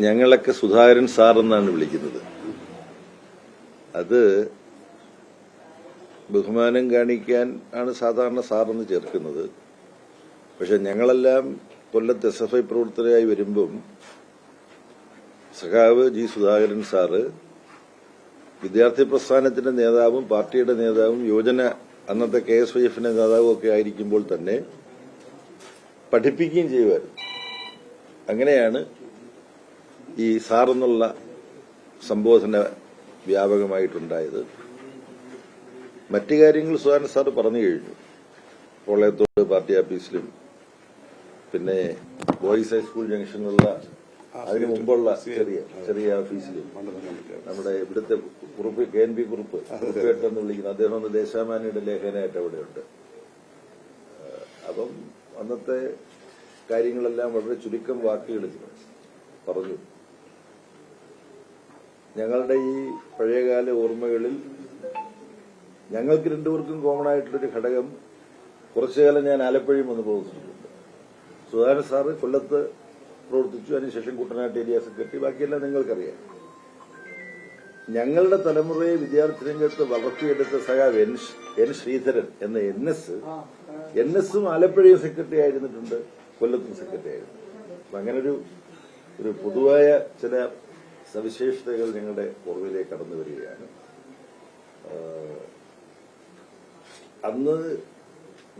ഞങ്ങളൊക്കെ സുധാകരൻ സാർ എന്നാണ് വിളിക്കുന്നത്. അത് ബഹുമാനം കാണിക്കാൻ ആണ് സാധാരണ സാറെന്ന് ചേർക്കുന്നത്. പക്ഷെ ഞങ്ങളെല്ലാം കൊല്ലത്ത് SFI പ്രവർത്തകരായി വരുമ്പം സഖാവ് ജി സുധാകരൻ സാറ് വിദ്യാർത്ഥി പ്രസ്ഥാനത്തിന്റെ നേതാവും പാർട്ടിയുടെ നേതാവും യുവജന അന്നത്തെ KSYFന്റെ നേതാവും ഒക്കെ ആയിരിക്കുമ്പോൾ തന്നെ പഠിപ്പിക്കുകയും ചെയ്യുമായിരുന്നു. അങ്ങനെയാണ് ഈ സാറെന്നുള്ള സംബോധന വ്യാപകമായിട്ടുണ്ടായത്. മറ്റു കാര്യങ്ങൾ സുധാകരൻ സാർ പറഞ്ഞു കഴിഞ്ഞു. കോളയത്തോട് പാർട്ടി ഓഫീസിലും പിന്നെ ബോയ്സ് ഹൈസ്കൂൾ ജംഗ്ഷനിലുള്ള അതിനു മുമ്പുള്ള ചെറിയ ഓഫീസിലും നമ്മുടെ ഇവിടുത്തെ കുറുപ്പ് KNP കുറുപ്പ് എന്ന് വിളിക്കുന്ന അദ്ദേഹം ഒന്ന് ദേശാമാനിയുടെ ലേഖനായിട്ട് അവിടെയുണ്ട്. അപ്പം അന്നത്തെ കാര്യങ്ങളെല്ലാം വളരെ ചുരുക്കം വാക്കുകളിൽ പറഞ്ഞു. ഞങ്ങളുടെ ഈ പഴയകാല ഓർമ്മകളിൽ ഞങ്ങൾക്ക് രണ്ടുപേർക്കും കോമൺ ആയിട്ടുള്ളൊരു ഘടകം, കുറച്ചുകാലം ഞാൻ ആലപ്പുഴയും വന്ന് പ്രവർത്തിച്ചിട്ടുണ്ട്. സുധാകരൻ സാറ് കൊല്ലത്ത് പ്രവർത്തിച്ചു, അതിനുശേഷം കുട്ടനാട്ട് ഏരിയ സെക്രട്ടറി, ബാക്കിയെല്ലാം നിങ്ങൾക്കറിയാം. ഞങ്ങളുടെ തലമുറയെ വിദ്യാർത്ഥി രംഗത്ത് വളർത്തിയെടുത്ത സഖാവ് എൻ ശ്രീധരൻ എന്ന NS-ഉം ആലപ്പുഴയും സെക്രട്ടറി ആയിരുന്നിട്ടുണ്ട്, കൊല്ലത്തും സെക്രട്ടറി ആയിരുന്നു. അപ്പൊ അങ്ങനൊരു പൊതുവായ ചില സവിശേഷതകൾ ഞങ്ങളുടെ ഓർമ്മയിലേക്ക് കടന്നു വരികയാണ്. അന്ന്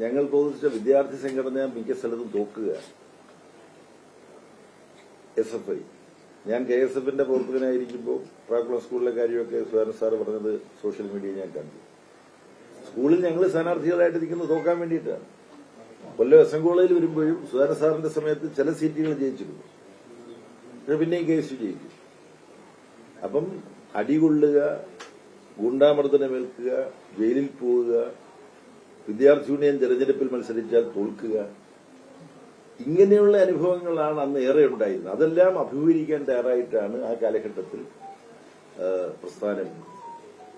ഞങ്ങൾ പ്രവർത്തിച്ച വിദ്യാർത്ഥി സംഘടന മിക്ക സ്ഥലത്തും തോക്കുക. SFI, ഞാൻ KSFന്റെ പ്രവർത്തകനായിരിക്കുമ്പോൾ പ്രാക്കുളം സ്കൂളിലെ കാര്യമൊക്കെ സുധാകരൻ സാർ പറഞ്ഞത് സോഷ്യൽ മീഡിയ ഞാൻ കണ്ടു. സ്കൂളിൽ ഞങ്ങൾ സ്ഥാനാർത്ഥികളായിട്ടിരിക്കുന്നത് തോക്കാൻ വേണ്ടിയിട്ടാണ്. കൊല്ലം SM കോളേജിൽ വരുമ്പോഴും സുധാകരൻ സാറിന്റെ സമയത്ത് ചില സീറ്റുകൾ ജയിച്ചിരുന്നു, പക്ഷെ പിന്നെയും കേസ് ജയിക്കും. അപ്പം അടികൊള്ളുക, ഗുണ്ടാമർദ്ദനമേൽക്കുക, ജയിലിൽ പോവുക, വിദ്യാർത്ഥി യൂണിയൻ തെരഞ്ഞെടുപ്പിൽ മത്സരിച്ചാൽ തോൽക്കുക, ഇങ്ങനെയുള്ള അനുഭവങ്ങളാണ് അന്ന് ഏറെ ഉണ്ടായിരുന്നത്. അതെല്ലാം അഭിമുഖീകരിക്കാൻ തയ്യാറായിട്ടാണ് ആ കാലഘട്ടത്തിൽ പ്രസ്ഥാനം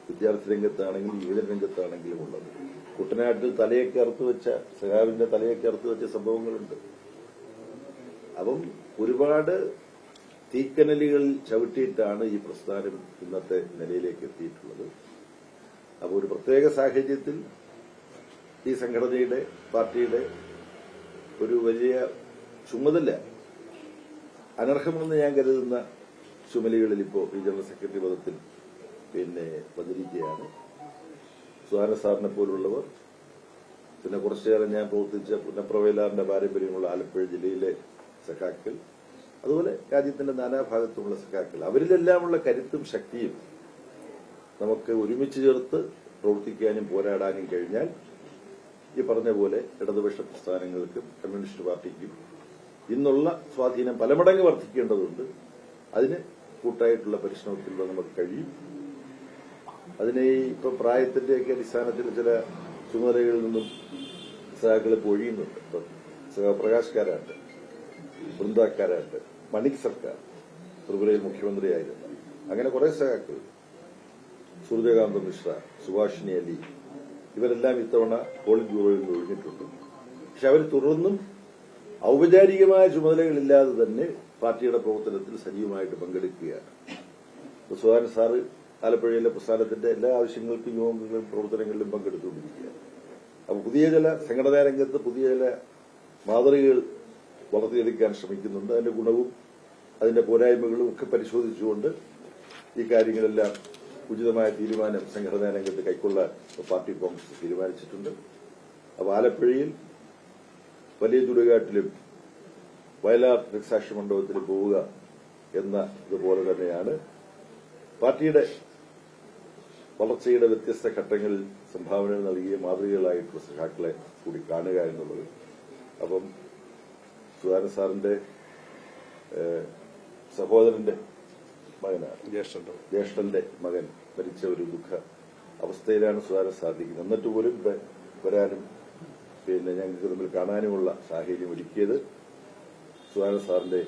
വിദ്യാർത്ഥി രംഗത്താണെങ്കിലും യുവജന രംഗത്താണെങ്കിലും ഉള്ളത്. കുട്ടനാട്ടിൽ തലയൊക്കെ അറുത്തുവെച്ച സഖാവിന്റെ തലയൊക്കെ അറുത്തുവെച്ച സംഭവങ്ങളുണ്ട്. അപ്പം ഒരുപാട് തീക്കനലുകളിൽ ചവിട്ടിയിട്ടാണ് ഈ പ്രസ്ഥാനം ഇന്നത്തെ നിലയിലേക്ക് എത്തിയിട്ടുള്ളത്. അപ്പോൾ ഒരു പ്രത്യേക സാഹചര്യത്തിൽ ഈ സംഘടനയുടെ പാർട്ടിയുടെ ഒരു വലിയ ചുമതല, അനർഹമെന്ന് ഞാൻ കരുതുന്ന ചുമതലകളിൽ ഇപ്പോൾ ഈ ജനറൽ സെക്രട്ടറി പദത്തിൽ വന്നിരിക്കുകയാണ്. സുധാകരൻ സാറിനെ പോലുള്ളവർ, പിന്നെ കുറച്ചുകാലം ഞാൻ പ്രവർത്തിച്ച പുന്നപ്രവയലാറിന്റെ പാരമ്പര്യമുള്ള ആലപ്പുഴ ജില്ലയിലെ സഖാക്കൾ, അതുപോലെ രാജ്യത്തിന്റെ നാനാഭാഗത്തുമുള്ള സഖാക്കൾ, അവരിലെല്ലാമുള്ള കരുത്തും ശക്തിയും നമുക്ക് ഒരുമിച്ച് ചേർത്ത് പ്രവർത്തിക്കാനും പോരാടാനും കഴിഞ്ഞാൽ ഈ പറഞ്ഞ പോലെ ഇടതുപക്ഷ പ്രസ്ഥാനങ്ങൾക്കും കമ്മ്യൂണിസ്റ്റ് പാർട്ടിക്കും ഇന്നുള്ള സ്വാധീനം പല മടങ്ങ് വർദ്ധിക്കേണ്ടതുണ്ട്. അതിന് കൂട്ടായിട്ടുള്ള പരിശ്രമത്തിലൂടെ നമുക്ക് കഴിയും. അതിനെ ഇപ്പൊ പ്രായത്തിന്റെയൊക്കെ അടിസ്ഥാനത്തിൽ ചില ചുമതലകളിൽ നിന്നും സഖാക്കൾ ഒഴിയുന്നുണ്ട്. ഇപ്പൊ പ്രകാശ്കാരാണ്ട്, ബൃന്ദാക്കാരാണ്ട്, മണിക് സർക്കാർ ത്രിപുരയിൽ മുഖ്യമന്ത്രിയായിരുന്നു. അങ്ങനെ കുറെ സഖാക്കൾ, സൂര്യകാന്ത മിശ്ര, സുഭാഷിണി അലി, ഇവരെല്ലാം ഇത്തവണ പോളിറ്റ് ബ്യൂറോയിൽ നിന്ന് ഒഴിഞ്ഞിട്ടുണ്ട്. പക്ഷെ അവർ തുടർന്നും ഔപചാരികമായ ചുമതലകളില്ലാതെ തന്നെ പാർട്ടിയുടെ പ്രവർത്തനത്തിൽ സജീവമായിട്ട് പങ്കെടുക്കുകയാണ്. സുധാകരൻ സാറ് ആലപ്പുഴയിലെ പ്രസ്ഥാനത്തിന്റെ എല്ലാ ആവശ്യങ്ങൾക്കും യോഗങ്ങളിലും പ്രവർത്തനങ്ങളിലും പങ്കെടുത്തുകൊണ്ടിരിക്കുകയാണ്. അപ്പൊ പുതിയ ചില സംഘടനാ രംഗത്ത് പുതിയ ചില മാതൃകകൾ വളർത്തിയെടുക്കാൻ ശ്രമിക്കുന്നുണ്ട്. അതിന്റെ ഗുണവും അതിന്റെ പോരായ്മകളും ഒക്കെ പരിശോധിച്ചുകൊണ്ട് ഈ കാര്യങ്ങളെല്ലാം ഉചിതമായ തീരുമാനം സംഘടനാ രംഗത്ത് കൈക്കൊള്ളാൻ പാർട്ടി കോൺഗ്രസ് തീരുമാനിച്ചിട്ടുണ്ട്. അപ്പോൾ ആലപ്പുഴയിൽ വലിയ ചുടുകാട്ടിലും വയലാർ ദൃക്സാക്ഷി മണ്ഡപത്തിലും പോവുക എന്ന ഇതുപോലെ തന്നെയാണ് പാർട്ടിയുടെ വളർച്ചയുടെ വ്യത്യസ്ത ഘട്ടങ്ങളിൽ സംഭാവനകൾ നൽകിയ മാതൃകകളായിട്ടുള്ള സഖാക്കളെ കൂടി കാണുക എന്നുള്ളത്. അപ്പം സുധാകരൻ സാറിന്റെ സഹോദരന്റെ മകനാണ്, ജ്യേഷ്ഠന്റെ മകൻ മരിച്ച ഒരു ദുഃഖ അവസ്ഥയിലാണ് സുധാകരൻ സാധിക്കുന്നത്. എന്നിട്ട് പോലും ഇവിടെ വരാനും ഞങ്ങൾക്ക് തമ്മിൽ കാണാനുമുള്ള സാഹചര്യം ഒരുക്കിയത് സുധാകരൻ സാറിന്റെ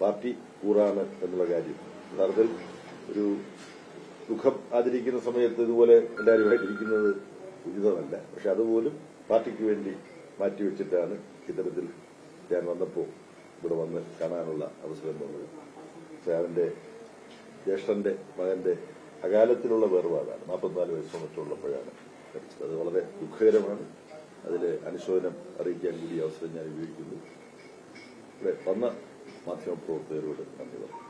പാർട്ടി കൂറാണ് എന്നുള്ള കാര്യം യഥാർത്ഥത്തിൽ ഒരു ദുഃഖം ആചരിക്കുന്ന സമയത്ത് ഇതുപോലെ എല്ലാവരുമായിട്ടിരിക്കുന്നത് ഉചിതമല്ല. പക്ഷെ അതുപോലും പാർട്ടിക്ക് വേണ്ടി മാറ്റിവെച്ചിട്ടാണ് ഇത്തരത്തിൽ ഞാൻ വന്നപ്പോൾ ഇവിടെ വന്ന് കാണാനുള്ള അവസരം തന്നത്. അവന്റെ ജ്യേഷ്ഠന്റെ മകന്റെ അകാലത്തിലുള്ള വേർപാടാണ്. 44 വയസ്സോ മറ്റുള്ളപ്പോഴാണ് മരിച്ചത്. അത് വളരെ ദുഃഖകരമാണ്. അതിൽ അനുശോചനം അറിയിക്കാൻ കൂടി അവസരം ഞാൻ ഉപയോഗിക്കുന്നു. ഇവിടെ വന്ന മാധ്യമപ്രവർത്തകരോട് നന്ദി പറഞ്ഞു.